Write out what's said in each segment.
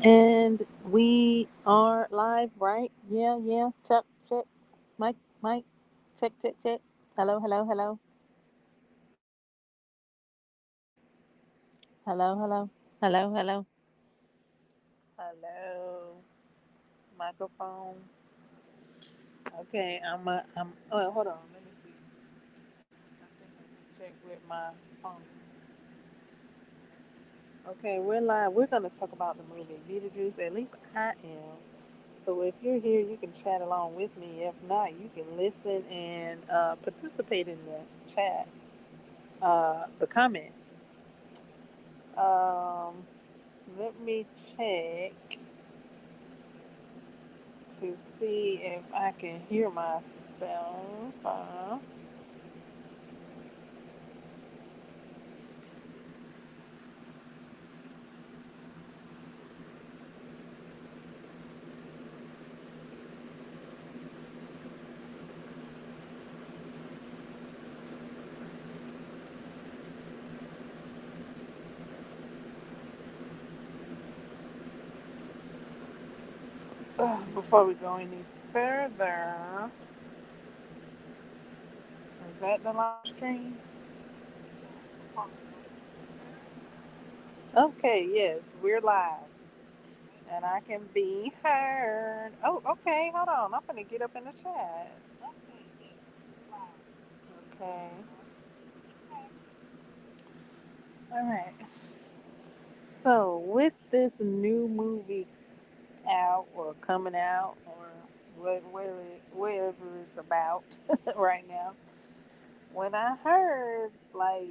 And we are live, right? Yeah, yeah. Check, check. Mike, Mike. Check, check, check. Hello, hello, hello. Hello, hello. Hello, hello. Hello. Microphone. Okay, oh, hold on. Let me see. I think I can check with my phone. Okay, we're live. We're going to talk about the movie Beetlejuice. At least I am. So if you're here, you can chat along with me. If not, you can listen and participate in the chat. The comments. Um, Let me check to see if I can hear myself. Before we go any further, is that the live stream? Okay, yes, we're live. And I can be heard. Oh, okay, hold on. I'm gonna get up in the chat. Okay. All right. So with this new movie out or coming out or wherever it's about right now. When I heard like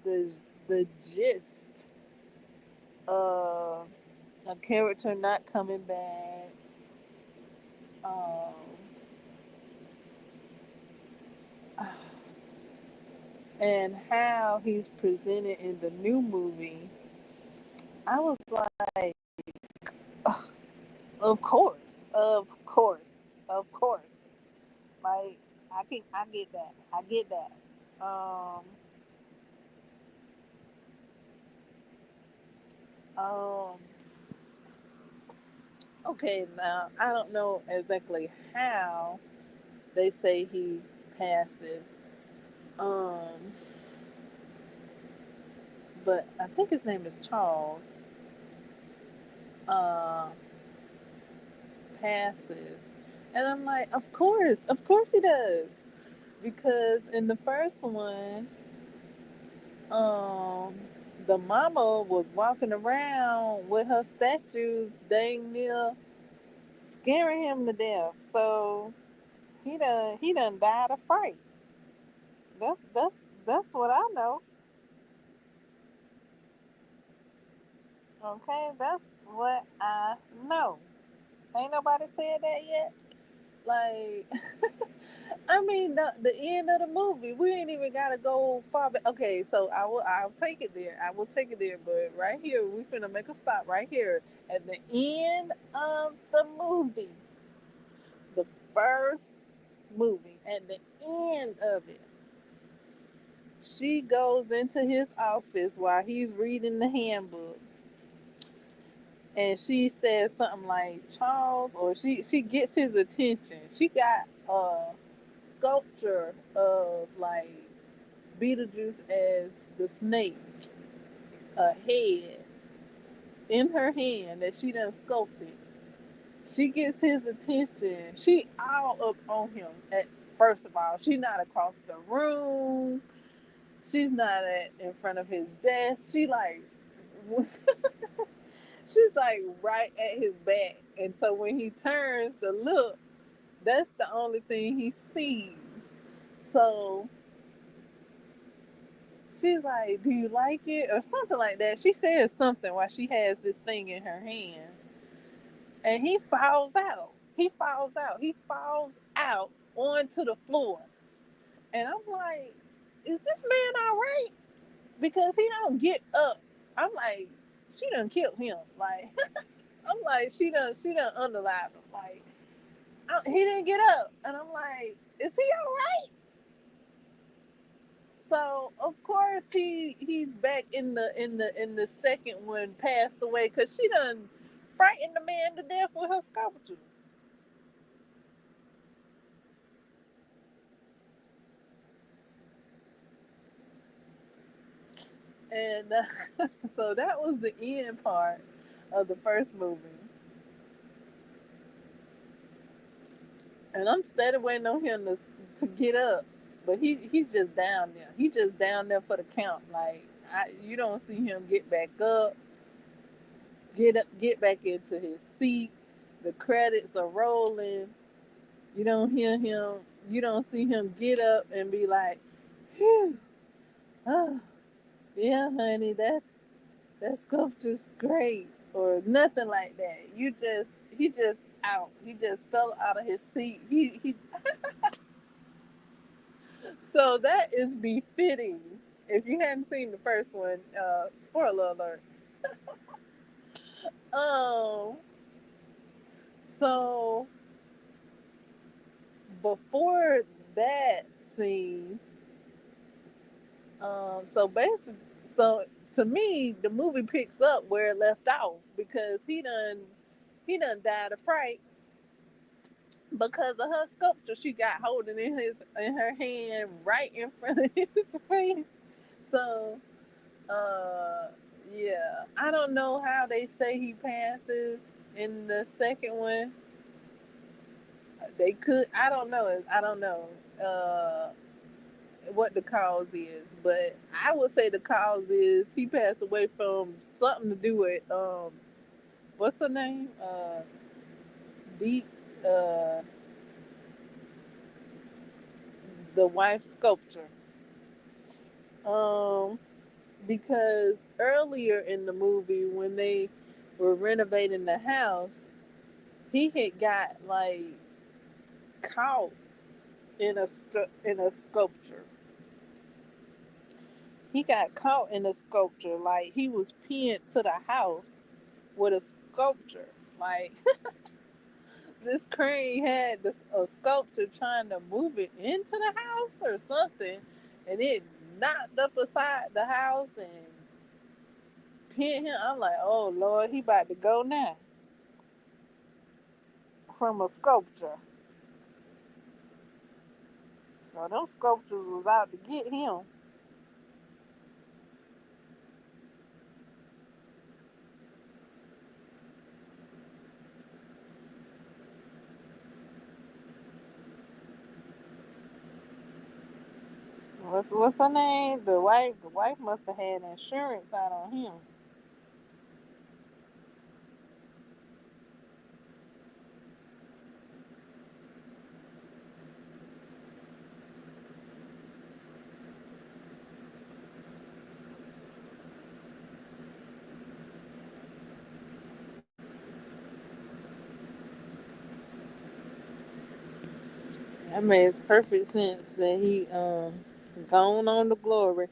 the the gist of a character not coming back, um, and how he's presented in the new movie, I was like, "Ugh, of course, of course, of course. Like I get that, I get that. Um, um, Okay, now I don't know exactly how they say he passes. Um, but I think his name is Charles. Uh, Passes, and I'm like, of course he does, because in the first one, um, the mama was walking around with her statues, dang near scaring him to death. So he done died of fright. That's what I know. Okay, that's what I know. Ain't nobody said that yet. Like, I mean, the end of the movie, we ain't even gotta go far back. Okay, so I'll take it there. I will take it there. But right here, we finna make a stop right here at the end of the movie, the first movie. At the end of it, she goes into his office while he's reading the handbook, and she says something like Charles, or she gets his attention. She got a sculpture of like Beetlejuice as the snake, a head in her hand that she done sculpted. She gets his attention. She all up on him. At first of all, she not across the room. She's not in front of his desk. She like she's like right at his back. And so when he turns to look, that's the only thing he sees. So she's like, "Do you like it?" or something like that. She says something while she has this thing in her hand. And he falls out. He falls out. He falls out onto the floor. And I'm like, "Is this man all right?" Because he don't get up. I'm like, she done killed him. Like, I'm like, she done underlined him. Like, he didn't get up, and I'm like, is he all right? So of course he's back in the second one, passed away because she done frightened the man to death with her sculptures. And so that was the end part of the first movie. And I'm steady waiting on him to get up, but he's just down there. He just down there for the count. Like you don't see him get back up, get up, get back into his seat. The credits are rolling. You don't hear him. You don't see him get up and be like, "Phew, oh, yeah, honey, that sculpture's great," or nothing like that. He just out. He just fell out of his seat. He So that is befitting. If you hadn't seen the first one, spoiler alert. Um, so before that scene, so basically, so to me, the movie picks up where it left off because he done died of fright because of her sculpture she got holding in her hand right in front of his face. So Uh, yeah, I don't know how they say he passes in the second one. They could. I don't know. I don't know what the cause is, but I would say the cause is he passed away from something to do with what's her name? Deep. Uh, the wife sculptor. Um, because earlier in the movie when they were renovating the house, he had got like caught in a sculpture. He got caught in a sculpture, like he was pinned to the house with a sculpture. Like this crane had a sculpture trying to move it into the house or something, and it knocked up beside the house and pinned him. I'm like, oh Lord, he about to go now from a sculpture. So them sculptures was out to get him. What's her name? The wife must have had insurance out on him. That makes perfect sense that he gone on to glory.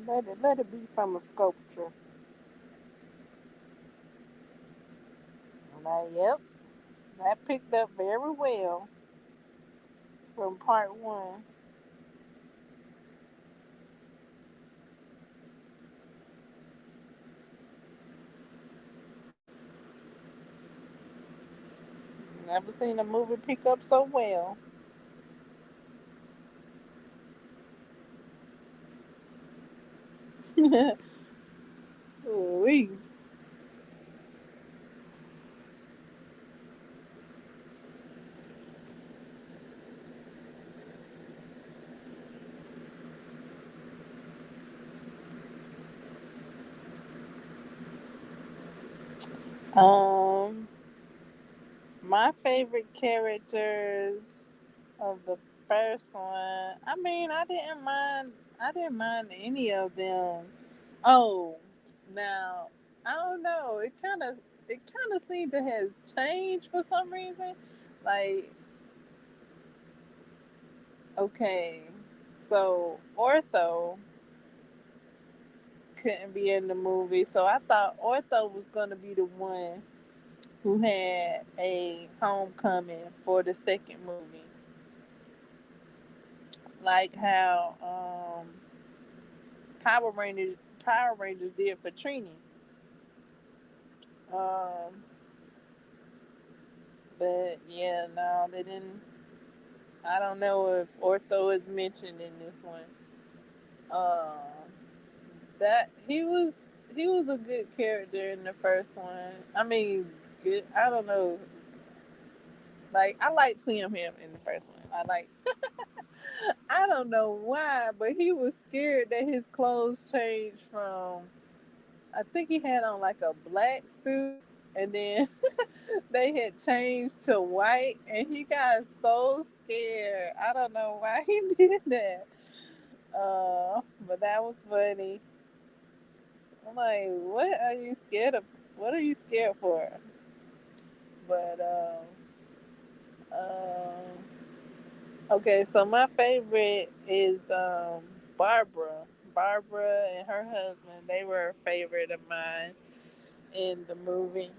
Let it be from a sculpture. Like, yep, that picked up very well from part one. Never seen a movie pick up so well. Ooh-wee. Um, my favorite characters of the first one. I mean, I didn't mind. I didn't mind any of them. Oh, now I don't know. It kind of seemed to have changed for some reason. Like, okay, so Ortho couldn't be in the movie, so I thought Ortho was gonna be the one who had a homecoming for the second movie, like how Power Rangers Power Rangers did for Trini. Um, but yeah, no, they didn't. I don't know if Ortho is mentioned in this one. That he was a good character in the first one. I mean, good. I don't know. Like I like seeing him in the first one. I like. I don't know why, but he was scared that his clothes changed from. I think he had on like a black suit, and then they had changed to white, and he got so scared. I don't know why he did that. But that was funny. I'm like, what are you scared of? What are you scared for? But okay, so my favorite is Barbara. Barbara and her husband, they were a favorite of mine in the movie.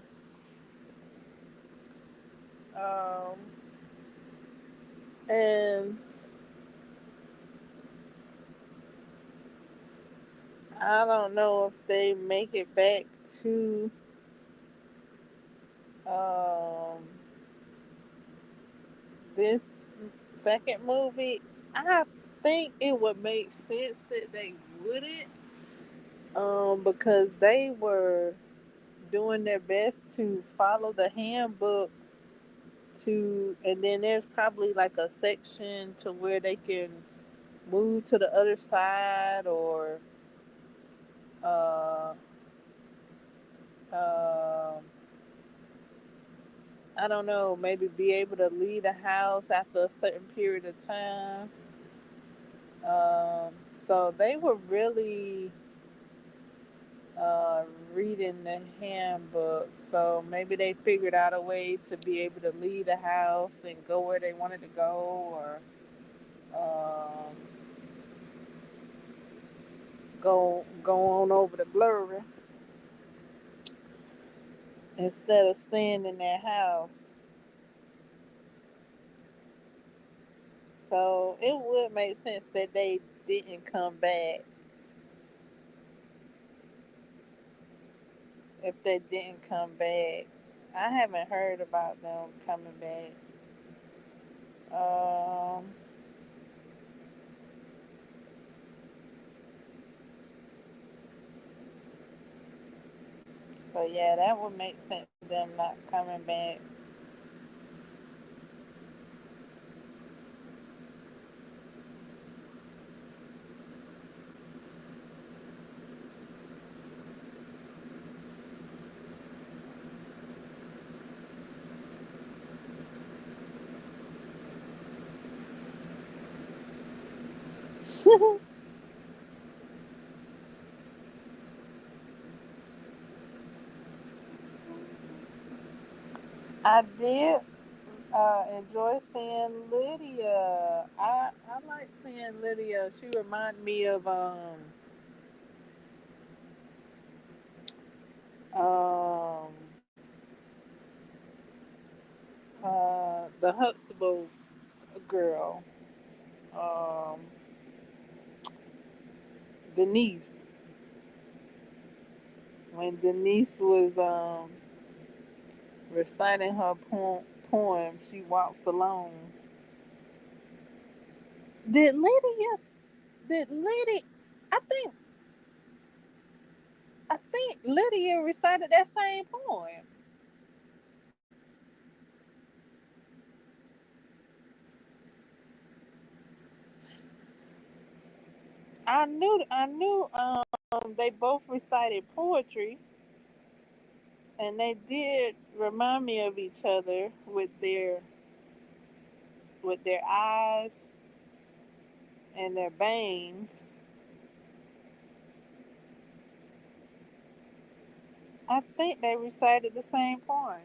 Um, and I don't know if they make it back to um, this second movie. I think it would make sense that they wouldn't, because they were doing their best to follow the handbook to, and then there's probably like a section to where they can move to the other side, or uh, uh, I don't know, maybe be able to leave the house after a certain period of time. So they were really uh, reading the handbook. So maybe they figured out a way to be able to leave the house and go where they wanted to go, or um, go on over to Blurry instead of staying in their house. So it would make sense that they didn't come back if they didn't come back. I haven't heard about them coming back. Um, so yeah, that would make sense of them not coming back. I did enjoy seeing Lydia. I like seeing Lydia. She reminded me of um the Huxtable girl, um, Denise. When Denise was reciting her poem, she walks alone. Did Lydia? Did Lydia? I think I think Lydia recited that same poem. I knew they both recited poetry, and they did remind me of each other with their eyes and their bangs. I think they recited the same poem.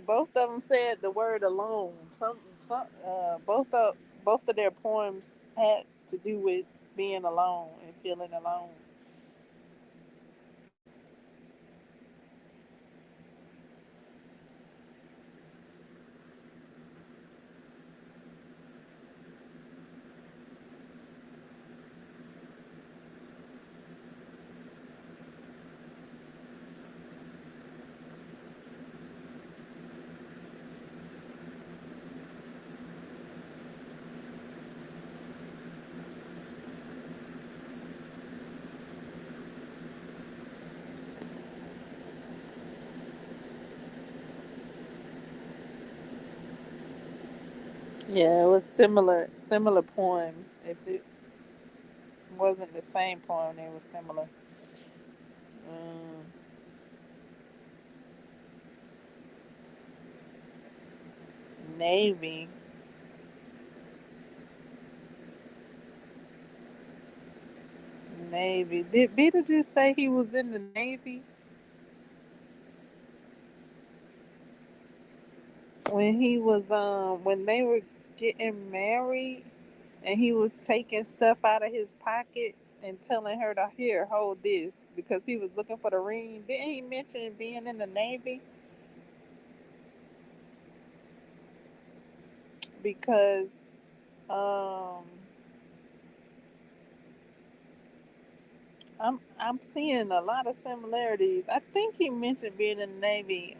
Both of them said the word alone. Both of their poems had to do with being alone and feeling alone. Yeah, it was similar poems. If it wasn't the same poem, they were similar. Mm, Navy, Navy. Did Beetlejuice say he was in the Navy when he was when they were getting married and he was taking stuff out of his pockets and telling her to here hold this because he was looking for the ring? Didn't he mention being in the Navy? Because um I'm seeing a lot of similarities. I think he mentioned being in the Navy.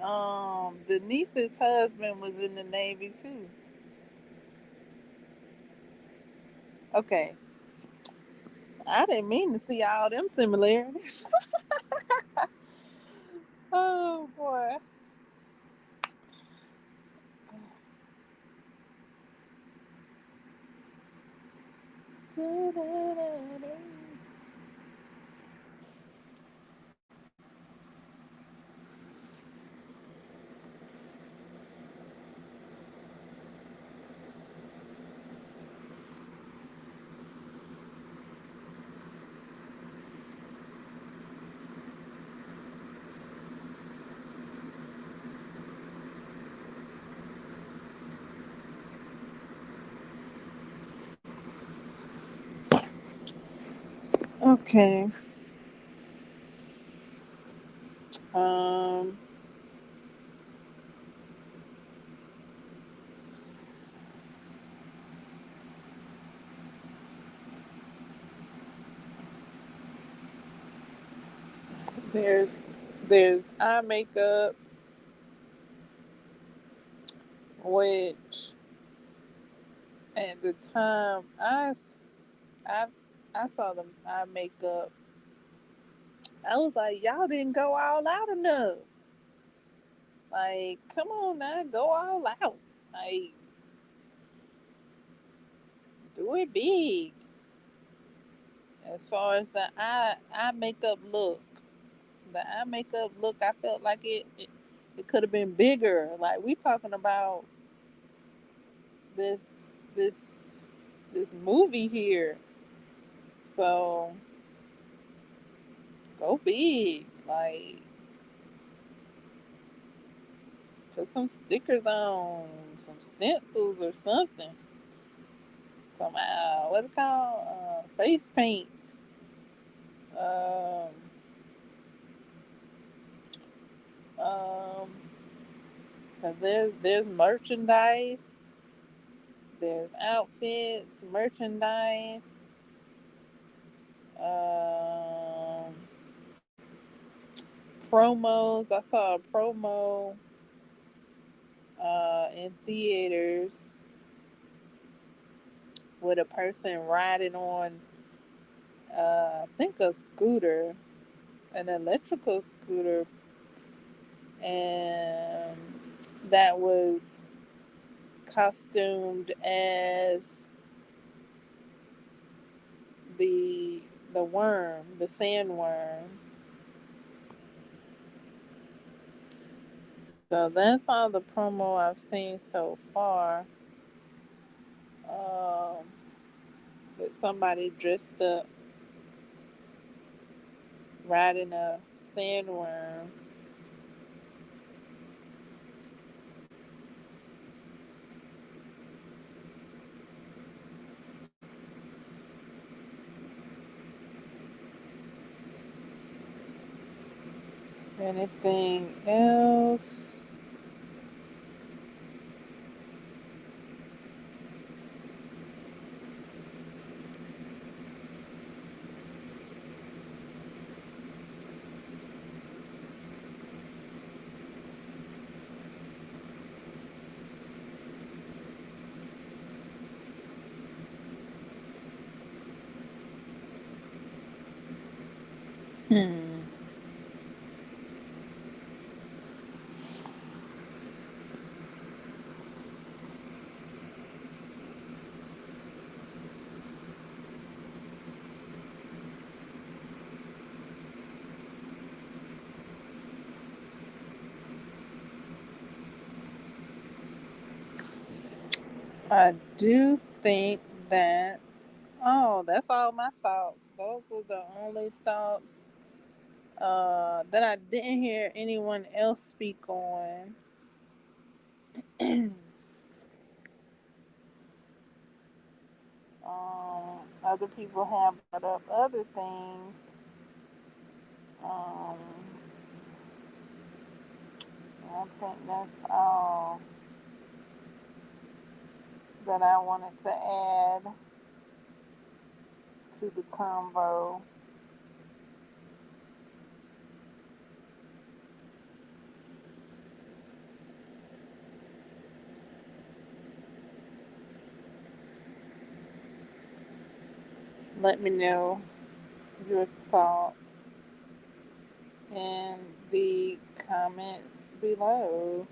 The niece's husband was in the Navy too. Okay, I didn't mean to see all them similarities. Oh boy. Okay. Um. There's eye makeup, which at the time I I saw the eye makeup. I was like, y'all didn't go all out enough. Like, come on now, go all out. Like, do it big. As far as the eye makeup look, I felt like it could have been bigger. Like we talking about this this this movie here, so go big. Like put some stickers on, some stencils or something. Some what's it called? Face paint. Um, um, 'Cause there's merchandise, there's outfits, merchandise, um, promos. I saw a promo in theaters with a person riding on, I think a scooter, an electrical scooter, and that was costumed as the the worm, the sandworm. So that's all the promo I've seen so far. Um, with somebody dressed up riding a sandworm. Anything else? Hmm. I do think that. Oh, that's all my thoughts. Those were the only thoughts that I didn't hear anyone else speak on. Other people have brought up other things. Um, I think that's all that I wanted to add to the convo. Let me know your thoughts in the comments below.